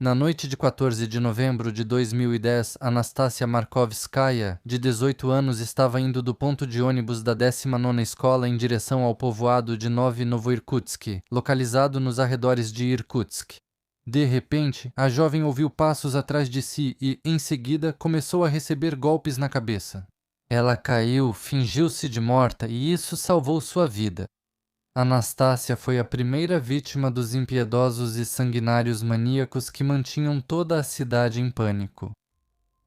Na noite de 14 de novembro de 2010, Anastasia Markovskaya, de 18 anos, estava indo do ponto de ônibus da 19ª escola em direção ao povoado de Novo-Irkutsk, localizado nos arredores de Irkutsk. De repente, a jovem ouviu passos atrás de si e, em seguida, começou a receber golpes na cabeça. Ela caiu, fingiu-se de morta e isso salvou sua vida. Anastasia foi a primeira vítima dos impiedosos e sanguinários maníacos que mantinham toda a cidade em pânico.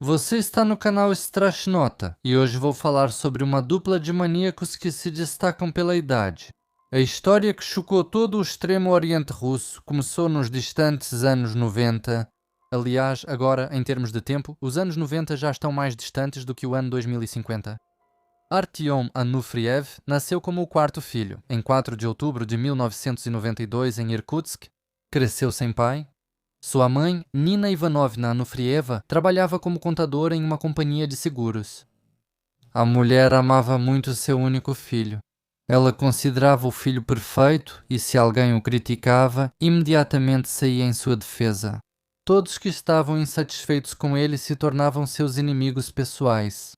Você está no canal Strashnota e hoje vou falar sobre uma dupla de maníacos que se destacam pela idade. A história que chocou todo o extremo oriente russo começou nos distantes anos 90. Aliás, agora, em termos de tempo, os anos 90 já estão mais distantes do que o ano 2050. Artyom Anufriev nasceu como o quarto filho, em 4 de outubro de 1992 em Irkutsk. Cresceu sem pai. Sua mãe, Nina Ivanovna Anufrieva, trabalhava como contadora em uma companhia de seguros. A mulher amava muito seu único filho. Ela considerava o filho perfeito e, se alguém o criticava, imediatamente saía em sua defesa. Todos que estavam insatisfeitos com ele se tornavam seus inimigos pessoais.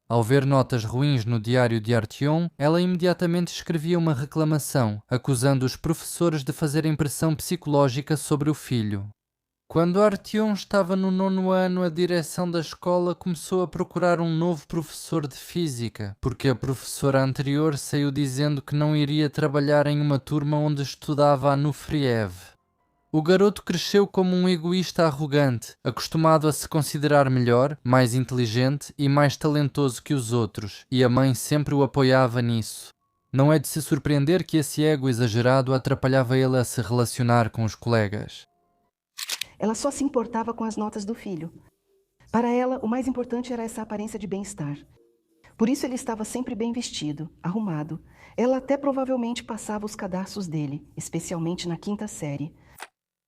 Ao ver notas ruins no diário de Artyom, ela imediatamente escrevia uma reclamação, acusando os professores de fazerem pressão psicológica sobre o filho. Quando Artyom estava no 9º ano, a direção da escola começou a procurar um novo professor de física, porque a professora anterior saiu dizendo que não iria trabalhar em uma turma onde estudava Anufriev. O garoto cresceu como um egoísta arrogante, acostumado a se considerar melhor, mais inteligente e mais talentoso que os outros, e a mãe sempre o apoiava nisso. Não é de se surpreender que esse ego exagerado atrapalhava ele a se relacionar com os colegas. Ela só se importava com as notas do filho. Para ela, o mais importante era essa aparência de bem-estar. Por isso ele estava sempre bem vestido, arrumado. Ela até provavelmente passava os cadarços dele, especialmente na 5ª série.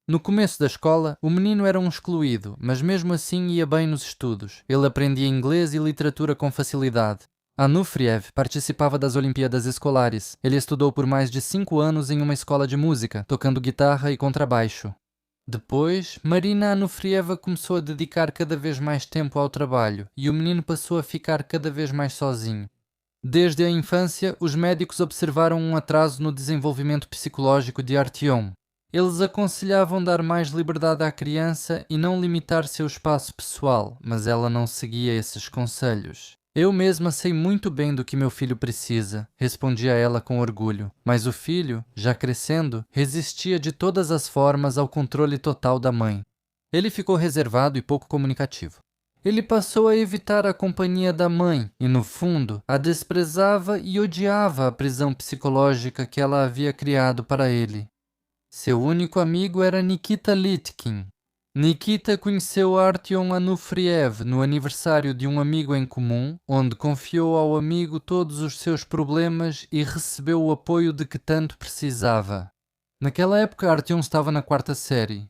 No começo da escola, o menino era um excluído, mas mesmo assim ia bem nos estudos. Ele aprendia inglês e literatura com facilidade. Anufriev participava das Olimpíadas Escolares. Ele estudou por mais de 5 anos em uma escola de música, tocando guitarra e contrabaixo. Depois, Marina Anufrieva começou a dedicar cada vez mais tempo ao trabalho e o menino passou a ficar cada vez mais sozinho. Desde a infância, os médicos observaram um atraso no desenvolvimento psicológico de Artyom. Eles aconselhavam dar mais liberdade à criança e não limitar seu espaço pessoal, mas ela não seguia esses conselhos. Eu mesma sei muito bem do que meu filho precisa, respondia ela com orgulho, mas o filho, já crescendo, resistia de todas as formas ao controle total da mãe. Ele ficou reservado e pouco comunicativo. Ele passou a evitar a companhia da mãe e, no fundo, a desprezava e odiava a prisão psicológica que ela havia criado para ele. Seu único amigo era Nikita Litkin. Nikita conheceu Artyom Anufriev no aniversário de um amigo em comum, onde confiou ao amigo todos os seus problemas e recebeu o apoio de que tanto precisava. Naquela época, Artyom estava na 4ª série.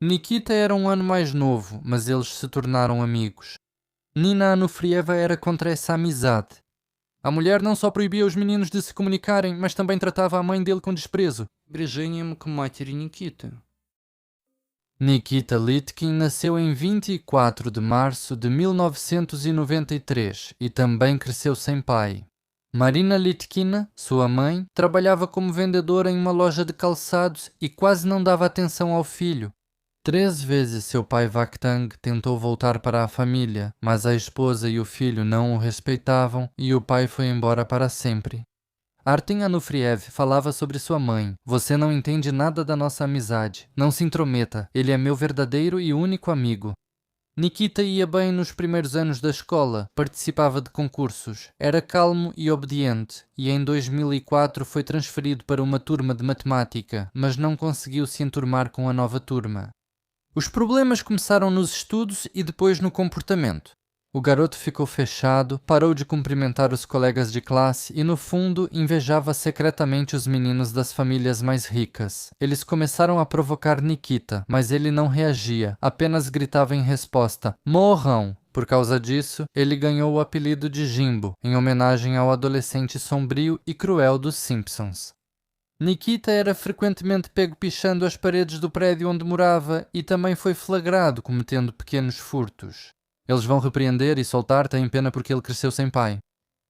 Nikita era um ano mais novo, mas eles se tornaram amigos. Nina Anufrieva era contra essa amizade. A mulher não só proibia os meninos de se comunicarem, mas também tratava a mãe dele com desprezo. Пренебрежением к матери Никиты. Nikita Litkin nasceu em 24 de março de 1993 e também cresceu sem pai. Marina Litkina, sua mãe, trabalhava como vendedora em uma loja de calçados e quase não dava atenção ao filho. 3 vezes seu pai Vakhtang tentou voltar para a família, mas a esposa e o filho não o respeitavam e o pai foi embora para sempre. Artyom Anufriev falava sobre sua mãe. Você não entende nada da nossa amizade. Não se intrometa. Ele é meu verdadeiro e único amigo. Nikita ia bem nos primeiros anos da escola, participava de concursos, era calmo e obediente, e em 2004 foi transferido para uma turma de matemática, mas não conseguiu se enturmar com a nova turma. Os problemas começaram nos estudos e depois no comportamento. O garoto ficou fechado, parou de cumprimentar os colegas de classe e, no fundo, invejava secretamente os meninos das famílias mais ricas. Eles começaram a provocar Nikita, mas ele não reagia, apenas gritava em resposta: "Morram!". Por causa disso, ele ganhou o apelido de Jimbo, em homenagem ao adolescente sombrio e cruel dos Simpsons. Nikita era frequentemente pego pichando as paredes do prédio onde morava e também foi flagrado cometendo pequenos furtos. Eles vão repreender e soltar, têm pena porque ele cresceu sem pai.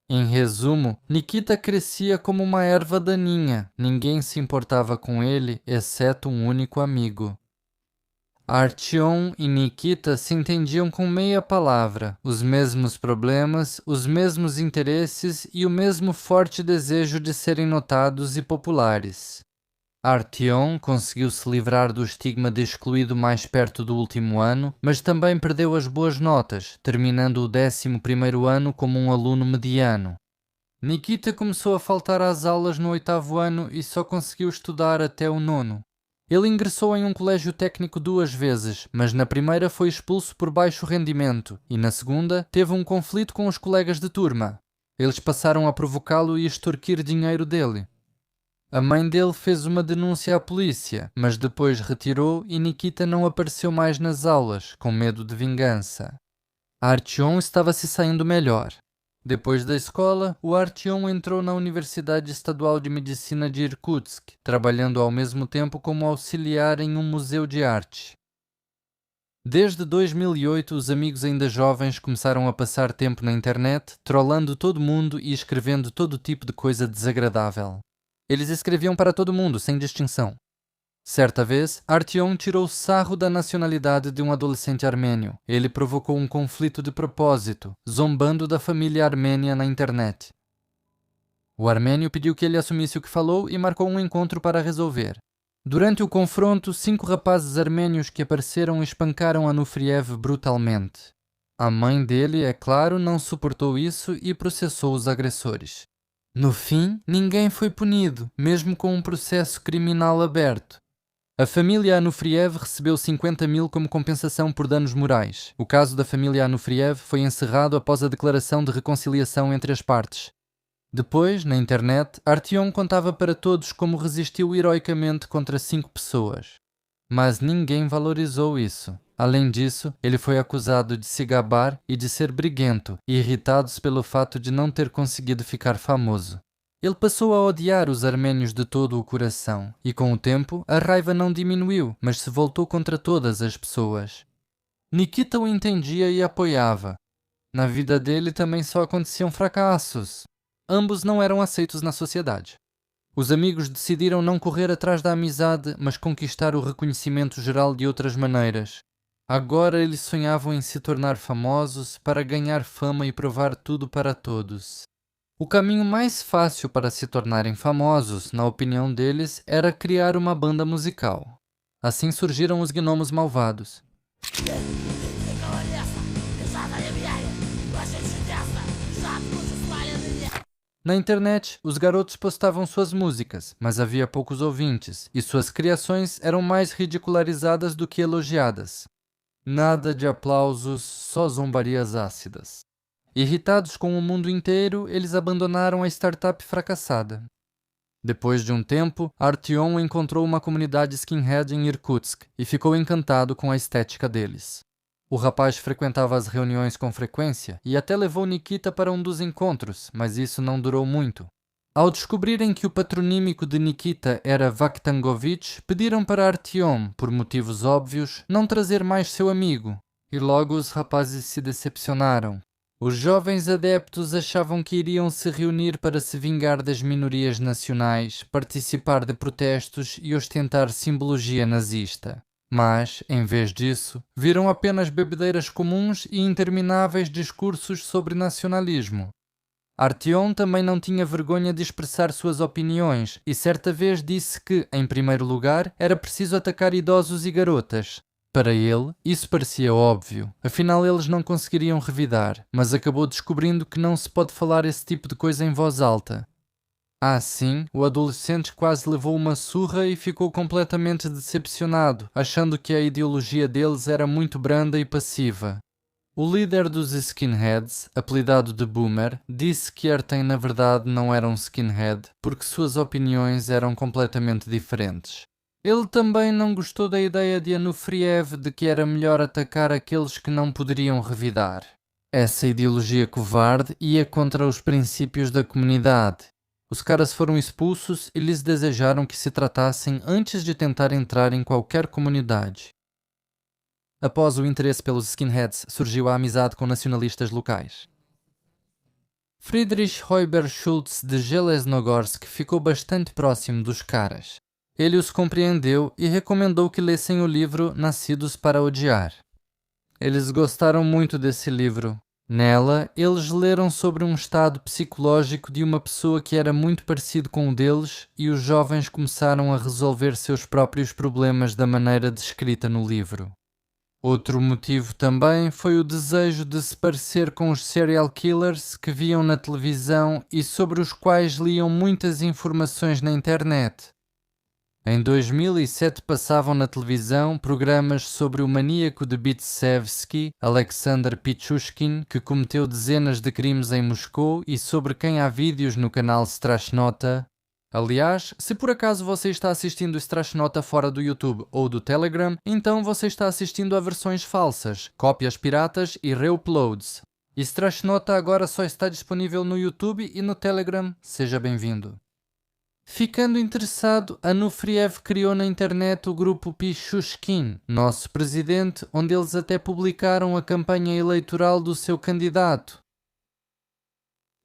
Em resumo, Nikita crescia como uma erva daninha. Ninguém se importava com ele, exceto um único amigo. Artyom e Nikita se entendiam com meia palavra, os mesmos problemas, os mesmos interesses e o mesmo forte desejo de serem notados e populares. Artyom conseguiu se livrar do estigma de excluído mais perto do último ano, mas também perdeu as boas notas, terminando o 11º ano como um aluno mediano. Nikita começou a faltar às aulas no 8º ano e só conseguiu estudar até o 9º. Ele ingressou em um colégio técnico 2 vezes, mas na primeira foi expulso por baixo rendimento e na segunda teve um conflito com os colegas de turma. Eles passaram a provocá-lo e extorquir dinheiro dele. A mãe dele fez uma denúncia à polícia, mas depois retirou e Nikita não apareceu mais nas aulas, com medo de vingança. Artyom estava se saindo melhor. Depois da escola, o Artyom entrou na Universidade Estadual de Medicina de Irkutsk, trabalhando ao mesmo tempo como auxiliar em um museu de arte. Desde 2008, os amigos ainda jovens começaram a passar tempo na internet, trollando todo mundo e escrevendo todo tipo de coisa desagradável. Eles escreviam para todo mundo, sem distinção. Certa vez, Artyom tirou sarro da nacionalidade de um adolescente armênio. Ele provocou um conflito de propósito, zombando da família armênia na internet. O armênio pediu que ele assumisse o que falou e marcou um encontro para resolver. Durante o confronto, 5 rapazes armênios que apareceram espancaram Anuferev brutalmente. A mãe dele, é claro, não suportou isso e processou os agressores. No fim, ninguém foi punido, mesmo com um processo criminal aberto. A família Anuferev recebeu 50 mil como compensação por danos morais. O caso da família Anuferev foi encerrado após a declaração de reconciliação entre as partes. Depois, na internet, Artyom contava para todos como resistiu heroicamente contra 5 pessoas. Mas ninguém valorizou isso. Além disso, ele foi acusado de se gabar e de ser briguento, irritados pelo fato de não ter conseguido ficar famoso. Ele passou a odiar os armênios de todo o coração, e com o tempo a raiva não diminuiu, mas se voltou contra todas as pessoas. Nikita o entendia e apoiava. Na vida dele também só aconteciam fracassos. Ambos não eram aceitos na sociedade. Os amigos decidiram não correr atrás da amizade, mas conquistar o reconhecimento geral de outras maneiras. Agora eles sonhavam em se tornar famosos para ganhar fama e provar tudo para todos. O caminho mais fácil para se tornarem famosos, na opinião deles, era criar uma banda musical. Assim surgiram os Gnomos Malvados. Na internet, os garotos postavam suas músicas, mas havia poucos ouvintes, e suas criações eram mais ridicularizadas do que elogiadas. Nada de aplausos, só zombarias ácidas. Irritados com o mundo inteiro, eles abandonaram a startup fracassada. Depois de um tempo, Artyom encontrou uma comunidade skinhead em Irkutsk e ficou encantado com a estética deles. O rapaz frequentava as reuniões com frequência e até levou Nikita para um dos encontros, mas isso não durou muito. Ao descobrirem que o patronímico de Nikita era Vakhtangovich, pediram para Artyom, por motivos óbvios, não trazer mais seu amigo, e logo os rapazes se decepcionaram. Os jovens adeptos achavam que iriam se reunir para se vingar das minorias nacionais, participar de protestos e ostentar simbologia nazista. Mas, em vez disso, viram apenas bebedeiras comuns e intermináveis discursos sobre nacionalismo. Artyom também não tinha vergonha de expressar suas opiniões e certa vez disse que, em primeiro lugar, era preciso atacar idosos e garotas. Para ele, isso parecia óbvio, afinal eles não conseguiriam revidar, mas acabou descobrindo que não se pode falar esse tipo de coisa em voz alta. Assim, o adolescente quase levou uma surra e ficou completamente decepcionado, achando que a ideologia deles era muito branda e passiva. O líder dos skinheads, apelidado de Boomer, disse que Artyom na verdade não era um skinhead, porque suas opiniões eram completamente diferentes. Ele também não gostou da ideia de Anuferev de que era melhor atacar aqueles que não poderiam revidar. Essa ideologia covarde ia contra os princípios da comunidade. Os caras foram expulsos e lhes desejaram que se tratassem antes de tentar entrar em qualquer comunidade. Após o interesse pelos skinheads, surgiu a amizade com nacionalistas locais. Friedrich Heuber Schultz de Jeleznovgorsk ficou bastante próximo dos caras. Ele os compreendeu e recomendou que lessem o livro Nascidos para Odiar. Eles gostaram muito desse livro. Nela, eles leram sobre um estado psicológico de uma pessoa que era muito parecido com o deles e os jovens começaram a resolver seus próprios problemas da maneira descrita no livro. Outro motivo também foi o desejo de se parecer com os serial killers que viam na televisão e sobre os quais liam muitas informações na internet. Em 2007 passavam na televisão programas sobre o maníaco de Bitsevsky, Alexander Pichushkin, que cometeu dezenas de crimes em Moscou, e sobre quem há vídeos no canal Strashnota. Aliás, se por acaso você está assistindo Strashnota fora do YouTube ou do Telegram, então você está assistindo a versões falsas, cópias piratas e reuploads. Strashnota agora só está disponível no YouTube e no Telegram. Seja bem-vindo. Ficando interessado, Anufriev criou na internet o grupo Pichushkin, nosso presidente, onde eles até publicaram a campanha eleitoral do seu candidato.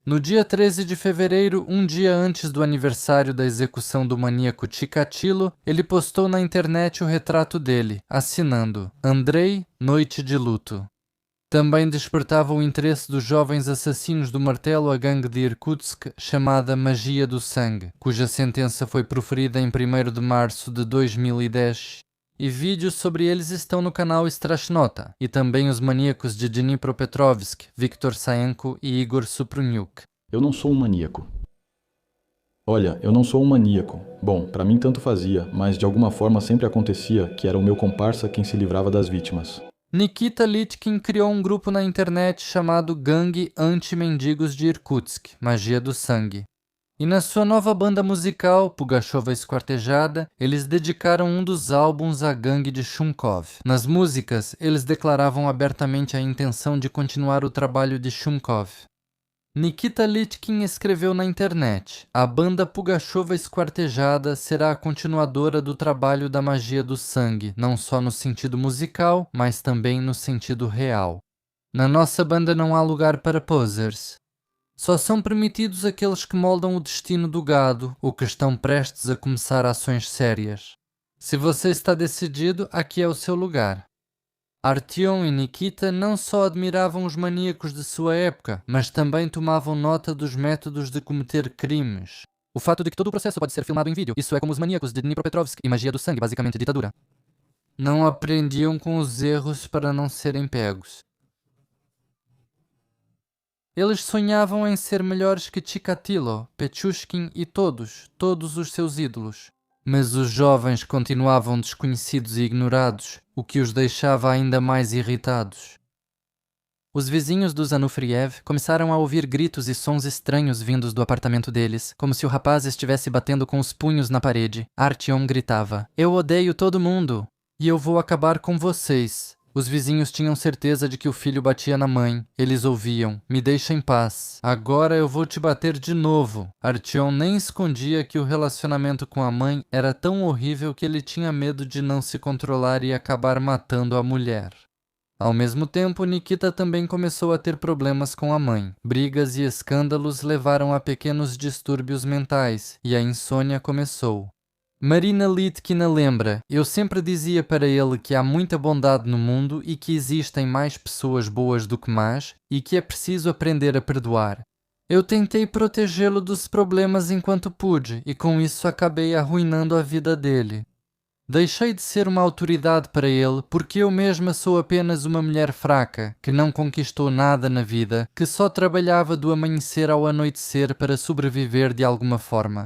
No dia 13 de fevereiro, um dia antes do aniversário da execução do maníaco Chikatilo, ele postou na internet o retrato dele, assinando Andrei, noite de luto. Também despertava o interesse dos jovens assassinos do martelo a gangue de Irkutsk, chamada Magia do Sangue, cuja sentença foi proferida em 1º de março de 2010. E vídeos sobre eles estão no canal Strashnota, e também os maníacos de Dnipropetrovsk, Viktor Saenko e Igor Supruniuk. Eu não sou um maníaco. Olha, eu não sou um maníaco. Bom, pra mim tanto fazia, mas de alguma forma sempre acontecia que era o meu comparsa quem se livrava das vítimas. Nikita Litkin criou um grupo na internet chamado Gangue Anti-Mendigos de Irkutsk, Magia do Sangue. E na sua nova banda musical, Pugacheva Esquartejada, eles dedicaram um dos álbuns à gangue de Shumkov. Nas músicas, eles declaravam abertamente a intenção de continuar o trabalho de Shumkov. Nikita Litkin escreveu na internet: a banda Pugacheva Esquartejada será a continuadora do trabalho da Magia do Sangue, não só no sentido musical, mas também no sentido real. Na nossa banda não há lugar para posers. Só são permitidos aqueles que moldam o destino do gado ou que estão prestes a começar ações sérias. Se você está decidido, aqui é o seu lugar. Artyom e Nikita não só admiravam os maníacos de sua época, mas também tomavam nota dos métodos de cometer crimes. O fato de que todo o processo pode ser filmado em vídeo, isso é como os maníacos de Dnipropetrovsk e Magia do Sangue, basicamente ditadura. Não aprendiam com os erros para não serem pegos. Eles sonhavam em ser melhores que Chikatilo, Pichushkin e todos os seus ídolos. Mas os jovens continuavam desconhecidos e ignorados, o que os deixava ainda mais irritados. Os vizinhos dos Anufriev começaram a ouvir gritos e sons estranhos vindos do apartamento deles, como se o rapaz estivesse batendo com os punhos na parede. Artyom gritava: "Eu odeio todo mundo! E eu vou acabar com vocês!" Os vizinhos tinham certeza de que o filho batia na mãe. Eles ouviam: "Me deixa em paz. Agora eu vou te bater de novo." Artyom nem escondia que o relacionamento com a mãe era tão horrível que ele tinha medo de não se controlar e acabar matando a mulher. Ao mesmo tempo, Nikita também começou a ter problemas com a mãe. Brigas e escândalos levaram a pequenos distúrbios mentais, e a insônia começou. Marina Litkina lembra: "Eu sempre dizia para ele que há muita bondade no mundo e que existem mais pessoas boas do que más e que é preciso aprender a perdoar. Eu tentei protegê-lo dos problemas enquanto pude e com isso acabei arruinando a vida dele. Deixei de ser uma autoridade para ele porque eu mesma sou apenas uma mulher fraca, que não conquistou nada na vida, que só trabalhava do amanhecer ao anoitecer para sobreviver de alguma forma."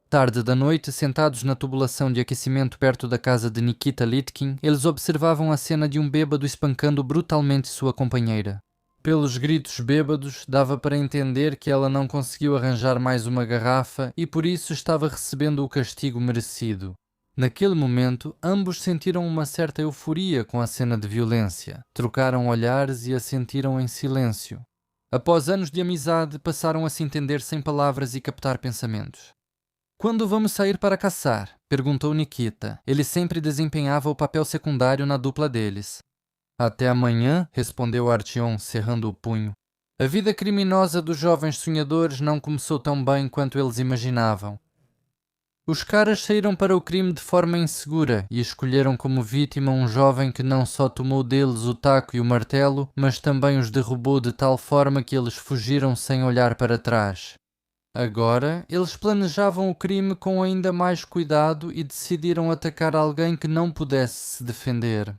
Tarde da noite, sentados na tubulação de aquecimento perto da casa de Nikita Litkin, eles observavam a cena de um bêbado espancando brutalmente sua companheira. Pelos gritos bêbados, dava para entender que ela não conseguiu arranjar mais uma garrafa e por isso estava recebendo o castigo merecido. Naquele momento, ambos sentiram uma certa euforia com a cena de violência. Trocaram olhares e assentiram em silêncio. Após anos de amizade, passaram a se entender sem palavras e captar pensamentos. Quando vamos sair para caçar? Perguntou Nikita. Ele sempre desempenhava o papel secundário na dupla deles. Até amanhã, respondeu Artyom, cerrando o punho. A vida criminosa dos jovens sonhadores não começou tão bem quanto eles imaginavam. Os caras saíram para o crime de forma insegura e escolheram como vítima um jovem que não só tomou deles o taco e o martelo, mas também os derrubou de tal forma que eles fugiram sem olhar para trás. Agora, eles planejavam o crime com ainda mais cuidado e decidiram atacar alguém que não pudesse se defender.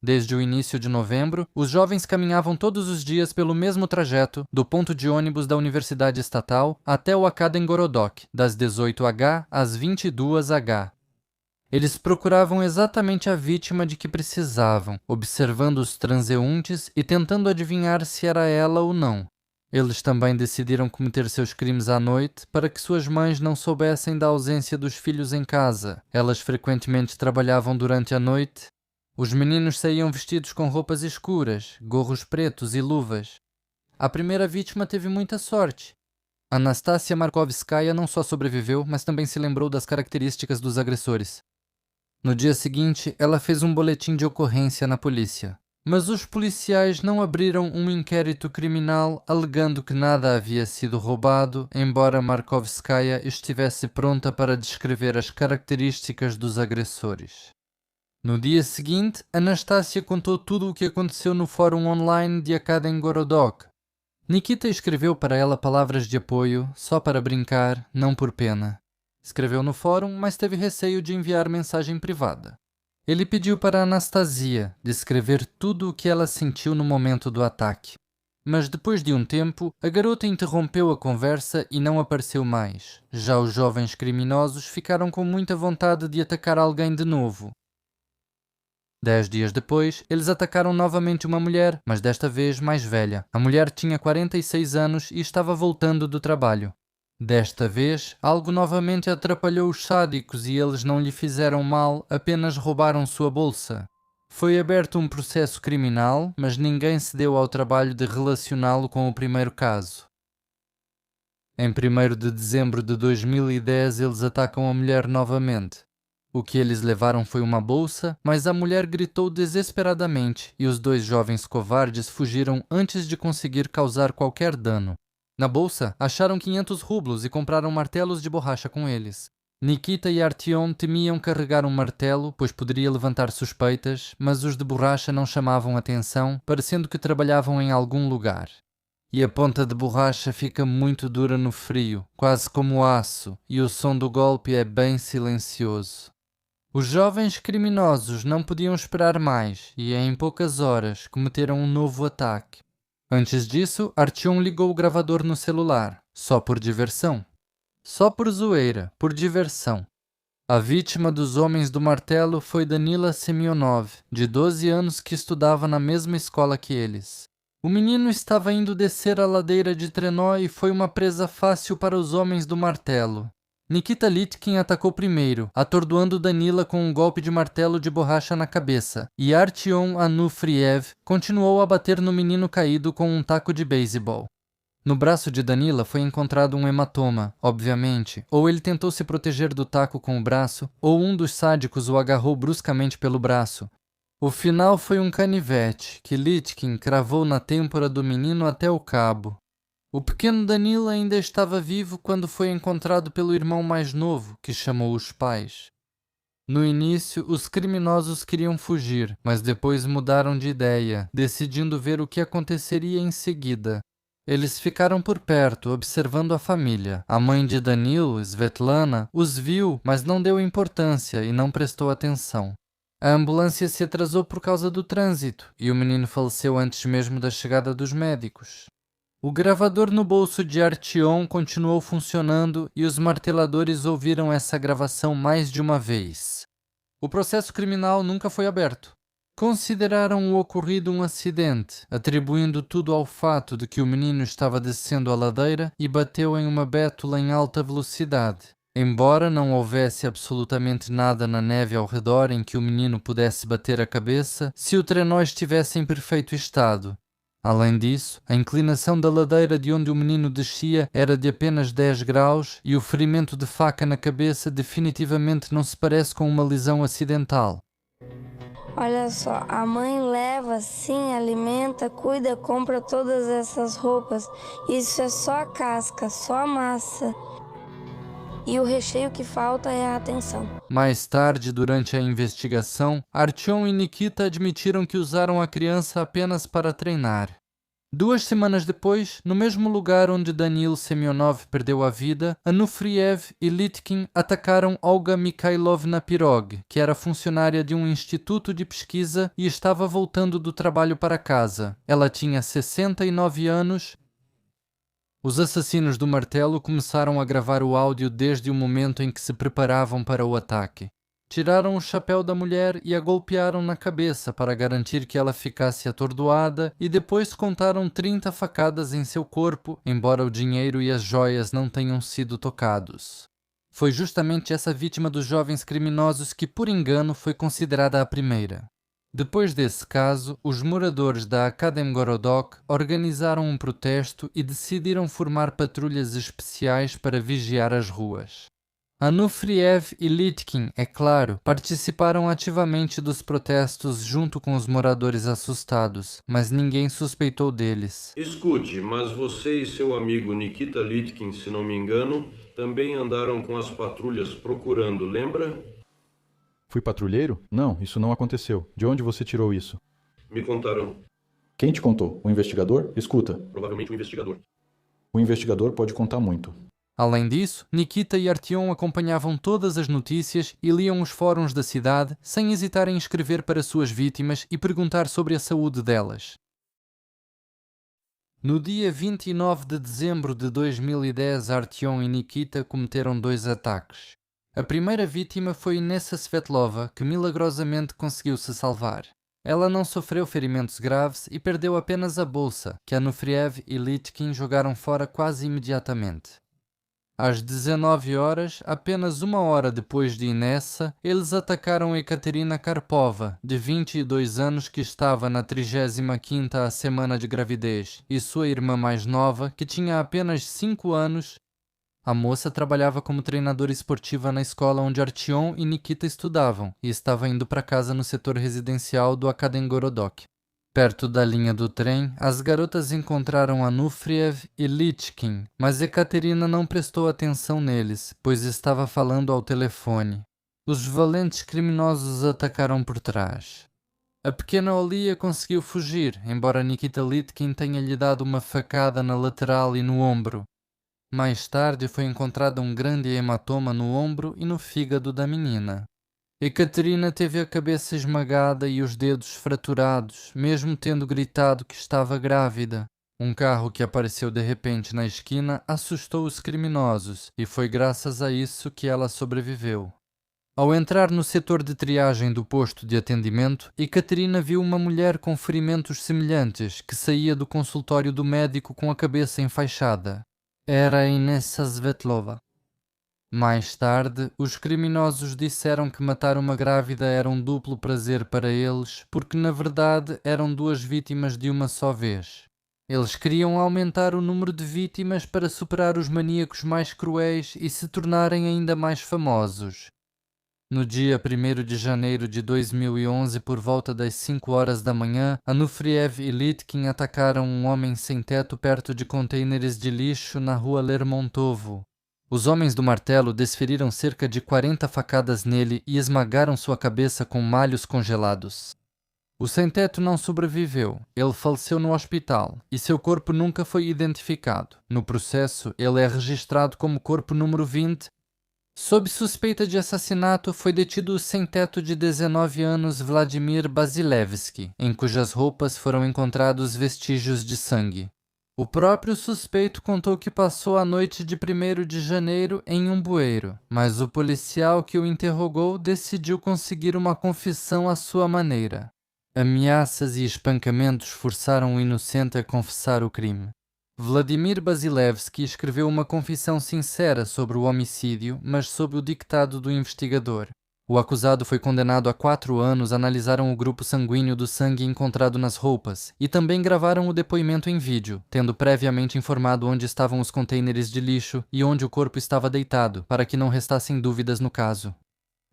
Desde o início de novembro, os jovens caminhavam todos os dias pelo mesmo trajeto do ponto de ônibus da Universidade Estatal até o Akademgorodok, das 18h às 22h. Eles procuravam exatamente a vítima de que precisavam, observando os transeuntes e tentando adivinhar se era ela ou não. Eles também decidiram cometer seus crimes à noite para que suas mães não soubessem da ausência dos filhos em casa. Elas frequentemente trabalhavam durante a noite. Os meninos saíam vestidos com roupas escuras, gorros pretos e luvas. A primeira vítima teve muita sorte. Anastasia Markovskaya não só sobreviveu, mas também se lembrou das características dos agressores. No dia seguinte, ela fez um boletim de ocorrência na polícia. Mas os policiais não abriram um inquérito criminal alegando que nada havia sido roubado, embora Markovskaya estivesse pronta para descrever as características dos agressores. No dia seguinte, Anastasia contou tudo o que aconteceu no fórum online de Akademgorodok. Nikita escreveu para ela palavras de apoio, só para brincar, não por pena. Escreveu no fórum, mas teve receio de enviar mensagem privada. Ele pediu para Anastasia descrever tudo o que ela sentiu no momento do ataque. Mas depois de um tempo, a garota interrompeu a conversa e não apareceu mais. Já os jovens criminosos ficaram com muita vontade de atacar alguém de novo. 10 dias depois, eles atacaram novamente uma mulher, mas desta vez mais velha. A mulher tinha 46 anos e estava voltando do trabalho. Desta vez, algo novamente atrapalhou os sádicos e eles não lhe fizeram mal, apenas roubaram sua bolsa. Foi aberto um processo criminal, mas ninguém se deu ao trabalho de relacioná-lo com o primeiro caso. Em 1º de dezembro de 2010, eles atacam a mulher novamente. O que eles levaram foi uma bolsa, mas a mulher gritou desesperadamente e os dois jovens covardes fugiram antes de conseguir causar qualquer dano. Na bolsa, acharam 500 rublos e compraram martelos de borracha com eles. Nikita e Artyom temiam carregar um martelo, pois poderia levantar suspeitas, mas os de borracha não chamavam atenção, parecendo que trabalhavam em algum lugar. E a ponta de borracha fica muito dura no frio, quase como aço, e o som do golpe é bem silencioso. Os jovens criminosos não podiam esperar mais e, em poucas horas, cometeram um novo ataque. Antes disso, Artyom ligou o gravador no celular, só por diversão. Só por zoeira, por diversão. A vítima dos homens do martelo foi Danila Semyonov, de 12 anos que estudava na mesma escola que eles. O menino estava indo descer a ladeira de trenó e foi uma presa fácil para os homens do martelo. Nikita Litkin atacou primeiro, atordoando Danila com um golpe de martelo de borracha na cabeça, e Artyom Anufriev continuou a bater no menino caído com um taco de beisebol. No braço de Danila foi encontrado um hematoma, obviamente, ou ele tentou se proteger do taco com o braço, ou um dos sádicos o agarrou bruscamente pelo braço. O final foi um canivete, que Litkin cravou na têmpora do menino até o cabo. O pequeno Danila ainda estava vivo quando foi encontrado pelo irmão mais novo, que chamou os pais. No início, os criminosos queriam fugir, mas depois mudaram de ideia, decidindo ver o que aconteceria em seguida. Eles ficaram por perto, observando a família. A mãe de Danilo, Svetlana, os viu, mas não deu importância e não prestou atenção. A ambulância se atrasou por causa do trânsito, e o menino faleceu antes mesmo da chegada dos médicos. O gravador no bolso de Artyom continuou funcionando e os marteladores ouviram essa gravação mais de uma vez. O processo criminal nunca foi aberto. Consideraram o ocorrido um acidente, atribuindo tudo ao fato de que o menino estava descendo a ladeira e bateu em uma bétula em alta velocidade. Embora não houvesse absolutamente nada na neve ao redor em que o menino pudesse bater a cabeça, se o trenó estivesse em perfeito estado. Além disso, a inclinação da ladeira de onde o menino descia era de apenas 10 graus e o ferimento de faca na cabeça definitivamente não se parece com uma lesão acidental. Olha só, a mãe leva, sim, alimenta, cuida, compra todas essas roupas. Isso é só a casca, só a massa. E o recheio que falta é a atenção. Mais tarde, durante a investigação, Artyom e Nikita admitiram que usaram a criança apenas para treinar. 2 semanas depois, no mesmo lugar onde Danil Semyonov perdeu a vida, Anufriev e Litkin atacaram Olga Mikhailovna Pirog, que era funcionária de um instituto de pesquisa e estava voltando do trabalho para casa. Ela tinha 69 anos. Os assassinos do martelo começaram a gravar o áudio desde o momento em que se preparavam para o ataque. Tiraram o chapéu da mulher e a golpearam na cabeça para garantir que ela ficasse atordoada e depois contaram 30 facadas em seu corpo, embora o dinheiro e as joias não tenham sido tocados. Foi justamente essa vítima dos jovens criminosos que, por engano, foi considerada a primeira. Depois desse caso, os moradores da Akademgorodok organizaram um protesto e decidiram formar patrulhas especiais para vigiar as ruas. Anufriev e Litkin, é claro, participaram ativamente dos protestos junto com os moradores assustados, mas ninguém suspeitou deles. Escute, mas você e seu amigo Nikita Litkin, se não me engano, também andaram com as patrulhas procurando, lembra? Fui patrulheiro? Não, isso não aconteceu. De onde você tirou isso? Me contaram. Quem te contou? O investigador? Escuta. Provavelmente o investigador. O investigador pode contar muito. Além disso, Nikita e Artyom acompanhavam todas as notícias e liam os fóruns da cidade, sem hesitar em escrever para suas vítimas e perguntar sobre a saúde delas. No dia 29 de dezembro de 2010, Artyom e Nikita cometeram 2 ataques. A primeira vítima foi Inessa Svetlova, que milagrosamente conseguiu se salvar. Ela não sofreu ferimentos graves e perdeu apenas a bolsa, que Anufriev e Litkin jogaram fora quase imediatamente. Às 19 horas, apenas 1 hora depois de Inessa, eles atacaram Ekaterina Karpova, de 22 anos, que estava na 35ª semana de gravidez, e sua irmã mais nova, que tinha apenas 5 anos. A moça trabalhava como treinadora esportiva na escola onde Artyom e Nikita estudavam e estava indo para casa no setor residencial do Akademgorodok. Perto da linha do trem, as garotas encontraram Anufriev e Litkin, mas Ekaterina não prestou atenção neles, pois estava falando ao telefone. Os valentes criminosos atacaram por trás. A pequena Olia conseguiu fugir, embora Nikita Litkin tenha lhe dado uma facada na lateral e no ombro. Mais tarde foi encontrado um grande hematoma no ombro e no fígado da menina. Ekaterina teve a cabeça esmagada e os dedos fraturados, mesmo tendo gritado que estava grávida. Um carro que apareceu de repente na esquina assustou os criminosos e foi graças a isso que ela sobreviveu. Ao entrar no setor de triagem do posto de atendimento, Ekaterina viu uma mulher com ferimentos semelhantes que saía do consultório do médico com a cabeça enfaixada. Era a Inessa Svetlova. Mais tarde, os criminosos disseram que matar uma grávida era um duplo prazer para eles, porque na verdade eram 2 vítimas de uma só vez. Eles queriam aumentar o número de vítimas para superar os maníacos mais cruéis e se tornarem ainda mais famosos. No dia 1º de janeiro de 2011, por volta das 5 horas da manhã, Anufriev e Litkin atacaram um homem sem teto perto de contêineres de lixo na rua Lermontovo. Os homens do martelo desferiram cerca de 40 facadas nele e esmagaram sua cabeça com malhos congelados. O sem-teto não sobreviveu. Ele faleceu no hospital e seu corpo nunca foi identificado. No processo, ele é registrado como corpo número 20. Sob suspeita de assassinato, foi detido o sem-teto de 19 anos Vladimir Basilevsky, em cujas roupas foram encontrados vestígios de sangue. O próprio suspeito contou que passou a noite de 1º de janeiro em um bueiro, mas o policial que o interrogou decidiu conseguir uma confissão à sua maneira. Ameaças e espancamentos forçaram o inocente a confessar o crime. Vladimir Basilevsky escreveu uma confissão sincera sobre o homicídio, mas sob o dictado do investigador. O acusado foi condenado a 4 anos, analisaram o grupo sanguíneo do sangue encontrado nas roupas e também gravaram o depoimento em vídeo, tendo previamente informado onde estavam os contêineres de lixo e onde o corpo estava deitado, para que não restassem dúvidas no caso.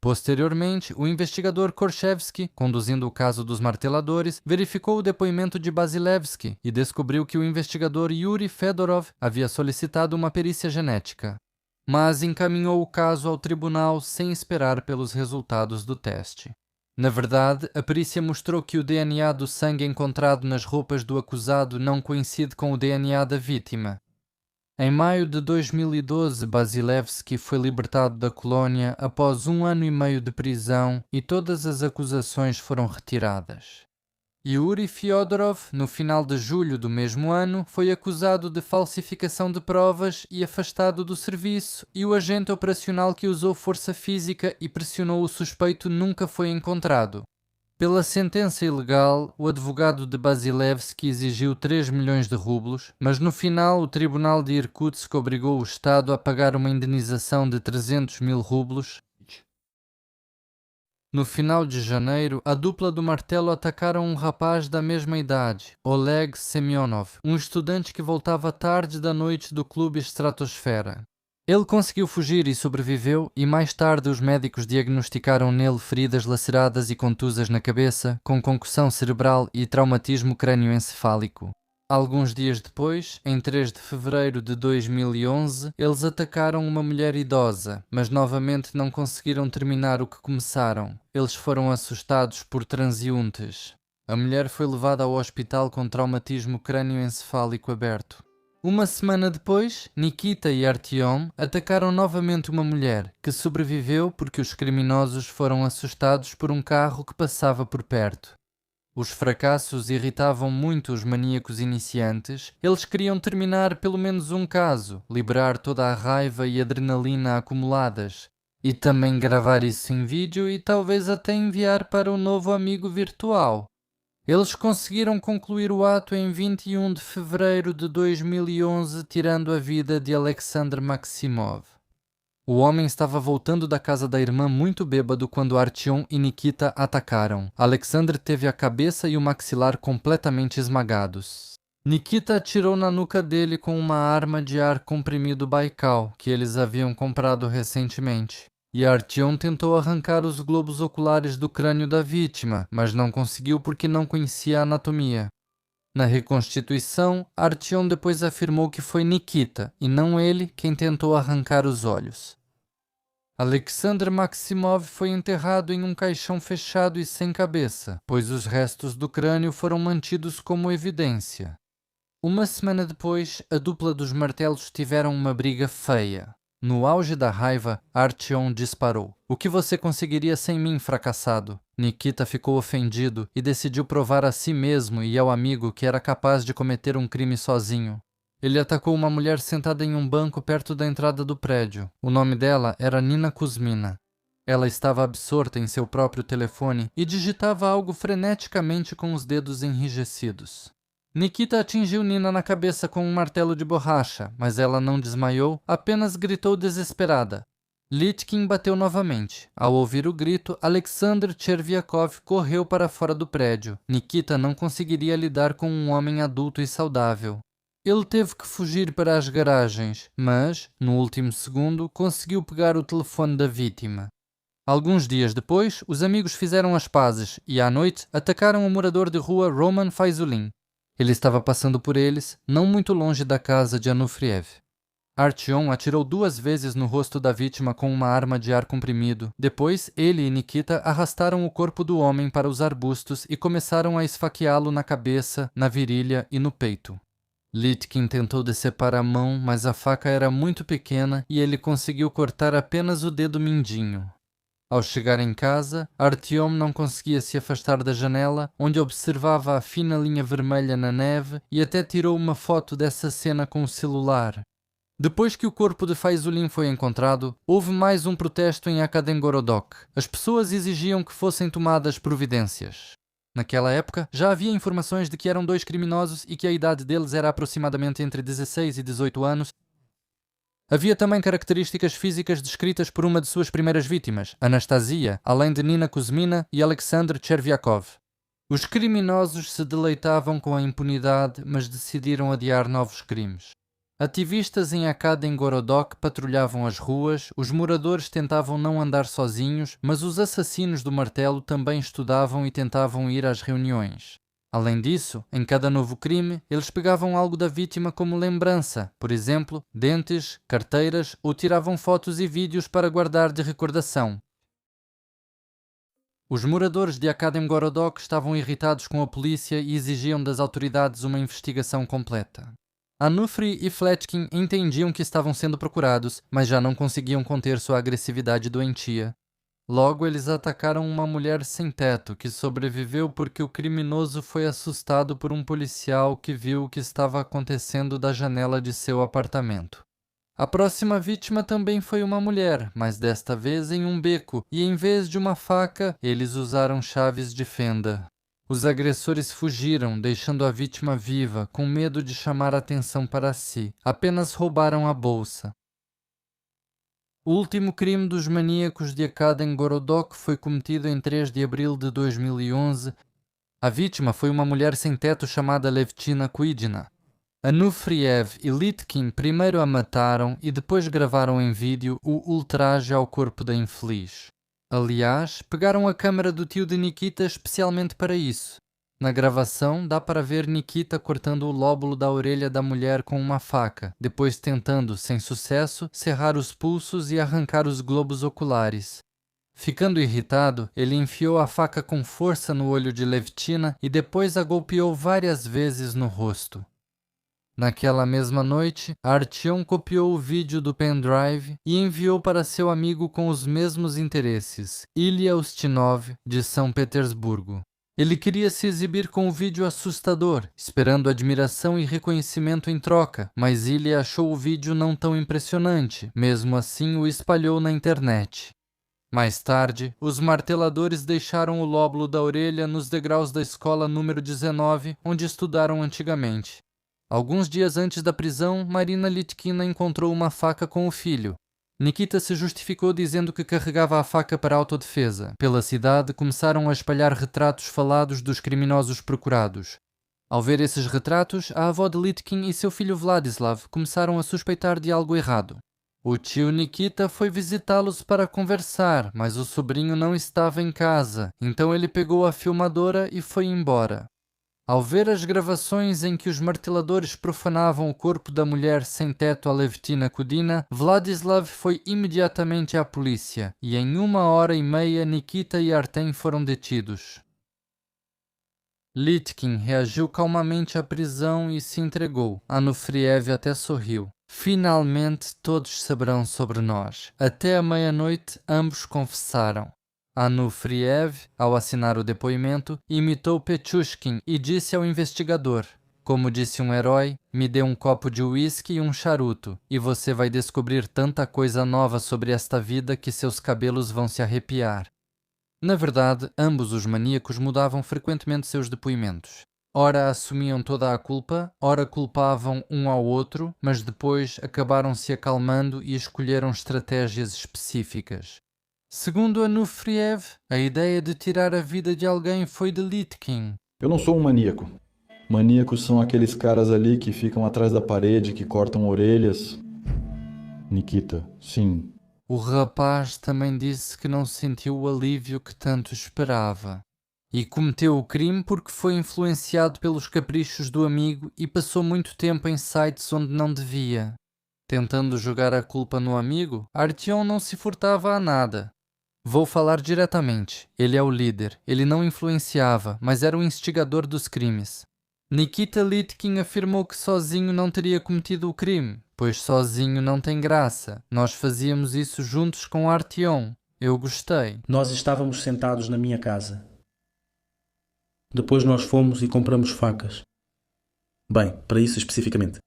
Posteriormente, o investigador Korchevsky, conduzindo o caso dos marteladores, verificou o depoimento de Basilevsky e descobriu que o investigador Yuri Fedorov havia solicitado uma perícia genética, mas encaminhou o caso ao tribunal sem esperar pelos resultados do teste. Na verdade, a perícia mostrou que o DNA do sangue encontrado nas roupas do acusado não coincide com o DNA da vítima. Em maio de 2012, Basilevsky foi libertado da colónia após 1 ano e meio de prisão e todas as acusações foram retiradas. Yuri Fyodorov, no final de julho do mesmo ano, foi acusado de falsificação de provas e afastado do serviço, e o agente operacional que usou força física e pressionou o suspeito nunca foi encontrado. Pela sentença ilegal, o advogado de Basilevsky exigiu 3 milhões de rublos, mas no final o tribunal de Irkutsk obrigou o Estado a pagar uma indenização de 300 mil rublos. No final de janeiro, a dupla do martelo atacaram um rapaz da mesma idade, Oleg Semyonov, um estudante que voltava tarde da noite do clube Estratosfera. Ele conseguiu fugir e sobreviveu, e mais tarde os médicos diagnosticaram nele feridas laceradas e contusas na cabeça, com concussão cerebral e traumatismo crânioencefálico. Alguns dias depois, em 3 de fevereiro de 2011, eles atacaram uma mulher idosa, mas novamente não conseguiram terminar o que começaram. Eles foram assustados por transeuntes. A mulher foi levada ao hospital com traumatismo crânioencefálico aberto. Uma semana depois, Nikita e Artyom atacaram novamente uma mulher, que sobreviveu porque os criminosos foram assustados por um carro que passava por perto. Os fracassos irritavam muito os maníacos iniciantes. Eles queriam terminar pelo menos um caso, liberar toda a raiva e adrenalina acumuladas, e também gravar isso em vídeo e talvez até enviar para o novo amigo virtual. Eles conseguiram concluir o ato em 21 de fevereiro de 2011, tirando a vida de Alexander Maximov. O homem estava voltando da casa da irmã muito bêbado quando Artyom e Nikita atacaram. Alexander teve a cabeça e o maxilar completamente esmagados. Nikita atirou na nuca dele com uma arma de ar comprimido Baikal, que eles haviam comprado recentemente. E Artyom tentou arrancar os globos oculares do crânio da vítima, mas não conseguiu porque não conhecia a anatomia. Na reconstituição, Artyom depois afirmou que foi Nikita, e não ele, quem tentou arrancar os olhos. Alexander Maximov foi enterrado em um caixão fechado e sem cabeça, pois os restos do crânio foram mantidos como evidência. Uma semana depois, a dupla dos martelos tiveram uma briga feia. No auge da raiva, Artyom disparou. "O que você conseguiria sem mim, fracassado?" Nikita ficou ofendido e decidiu provar a si mesmo e ao amigo que era capaz de cometer um crime sozinho. Ele atacou uma mulher sentada em um banco perto da entrada do prédio. O nome dela era Nina Kuzmina. Ela estava absorta em seu próprio telefone e digitava algo freneticamente com os dedos enrijecidos. Nikita atingiu Nina na cabeça com um martelo de borracha, mas ela não desmaiou, apenas gritou desesperada. Litkin bateu novamente. Ao ouvir o grito, Alexander Chervyakov correu para fora do prédio. Nikita não conseguiria lidar com um homem adulto e saudável. Ele teve que fugir para as garagens, mas, no último segundo, conseguiu pegar o telefone da vítima. Alguns dias depois, os amigos fizeram as pazes e, à noite, atacaram o morador de rua Roman Faizulin. Ele estava passando por eles, não muito longe da casa de Anufriev. Artyom atirou 2 vezes no rosto da vítima com uma arma de ar comprimido. Depois, ele e Nikita arrastaram o corpo do homem para os arbustos e começaram a esfaqueá-lo na cabeça, na virilha e no peito. Litkin tentou decepar a mão, mas a faca era muito pequena e ele conseguiu cortar apenas o dedo mindinho. Ao chegar em casa, Artyom não conseguia se afastar da janela, onde observava a fina linha vermelha na neve, e até tirou uma foto dessa cena com o celular. Depois que o corpo de Faizulin foi encontrado, houve mais um protesto em Akademgorodok. As pessoas exigiam que fossem tomadas providências. Naquela época, já havia informações de que eram 2 criminosos e que a idade deles era aproximadamente entre 16 e 18 anos. Havia também características físicas descritas por uma de suas primeiras vítimas, Anastasia, além de Nina Kuzmina e Alexander Chervyakov. Os criminosos se deleitavam com a impunidade, mas decidiram adiar novos crimes. Ativistas em Akademgorodok patrulhavam as ruas, os moradores tentavam não andar sozinhos, mas os assassinos do martelo também estudavam e tentavam ir às reuniões. Além disso, em cada novo crime, eles pegavam algo da vítima como lembrança, por exemplo, dentes, carteiras ou tiravam fotos e vídeos para guardar de recordação. Os moradores de Akademgorodok estavam irritados com a polícia e exigiam das autoridades uma investigação completa. Anufri e Fletkin entendiam que estavam sendo procurados, mas já não conseguiam conter sua agressividade doentia. Logo, eles atacaram uma mulher sem teto, que sobreviveu porque o criminoso foi assustado por um policial que viu o que estava acontecendo da janela de seu apartamento. A próxima vítima também foi uma mulher, mas desta vez em um beco, e em vez de uma faca, eles usaram chaves de fenda. Os agressores fugiram, deixando a vítima viva, com medo de chamar a atenção para si. Apenas roubaram a bolsa. O último crime dos maníacos de Akademgorodok foi cometido em 3 de abril de 2011. A vítima foi uma mulher sem teto chamada Levtina Kuidina. Anufriev e Litkin primeiro a mataram e depois gravaram em vídeo o ultraje ao corpo da infeliz. Aliás, pegaram a câmera do tio de Nikita especialmente para isso. Na gravação, dá para ver Nikita cortando o lóbulo da orelha da mulher com uma faca, depois tentando, sem sucesso, serrar os pulsos e arrancar os globos oculares. Ficando irritado, ele enfiou a faca com força no olho de Levtina e depois a golpeou várias vezes no rosto. Naquela mesma noite, Artyom copiou o vídeo do pendrive e enviou para seu amigo com os mesmos interesses, Ilya Ustinov, de São Petersburgo. Ele queria se exibir com um vídeo assustador, esperando admiração e reconhecimento em troca, mas Ilya achou o vídeo não tão impressionante, mesmo assim o espalhou na internet. Mais tarde, os marteladores deixaram o lóbulo da orelha nos degraus da escola número 19, onde estudaram antigamente. Alguns dias antes da prisão, Marina Litkina encontrou uma faca com o filho. Nikita se justificou dizendo que carregava a faca para autodefesa. Pela cidade, começaram a espalhar retratos falados dos criminosos procurados. Ao ver esses retratos, a avó de Litkin e seu filho Vladislav começaram a suspeitar de algo errado. O tio Nikita foi visitá-los para conversar, mas o sobrinho não estava em casa, então ele pegou a filmadora e foi embora. Ao ver as gravações em que os marteladores profanavam o corpo da mulher sem teto Alevtina Kudina, Vladislav foi imediatamente à polícia e em 1h30 Nikita e Artem foram detidos. Litkin reagiu calmamente à prisão e se entregou. Anufriev até sorriu. Finalmente todos saberão sobre nós. Até a meia-noite ambos confessaram. Anufriev, ao assinar o depoimento, imitou Pechushkin e disse ao investigador: "Como disse um herói, me dê um copo de uísque e um charuto, e você vai descobrir tanta coisa nova sobre esta vida que seus cabelos vão se arrepiar." Na verdade, ambos os maníacos mudavam frequentemente seus depoimentos. Ora assumiam toda a culpa, ora culpavam um ao outro, mas depois acabaram se acalmando e escolheram estratégias específicas. Segundo Anufriev, a ideia de tirar a vida de alguém foi de Litkin. Eu não sou um maníaco. Maníacos são aqueles caras ali que ficam atrás da parede, que cortam orelhas. Nikita, sim. O rapaz também disse que não sentiu o alívio que tanto esperava. E cometeu o crime porque foi influenciado pelos caprichos do amigo e passou muito tempo em sites onde não devia. Tentando jogar a culpa no amigo, Artyom não se furtava a nada. Vou falar diretamente. Ele é o líder. Ele não influenciava, mas era o instigador dos crimes. Nikita Litkin afirmou que sozinho não teria cometido o crime, pois sozinho não tem graça. Nós fazíamos isso juntos com Artyom. Eu gostei. Nós estávamos sentados na minha casa. Depois nós fomos e compramos facas. Bem, para isso especificamente.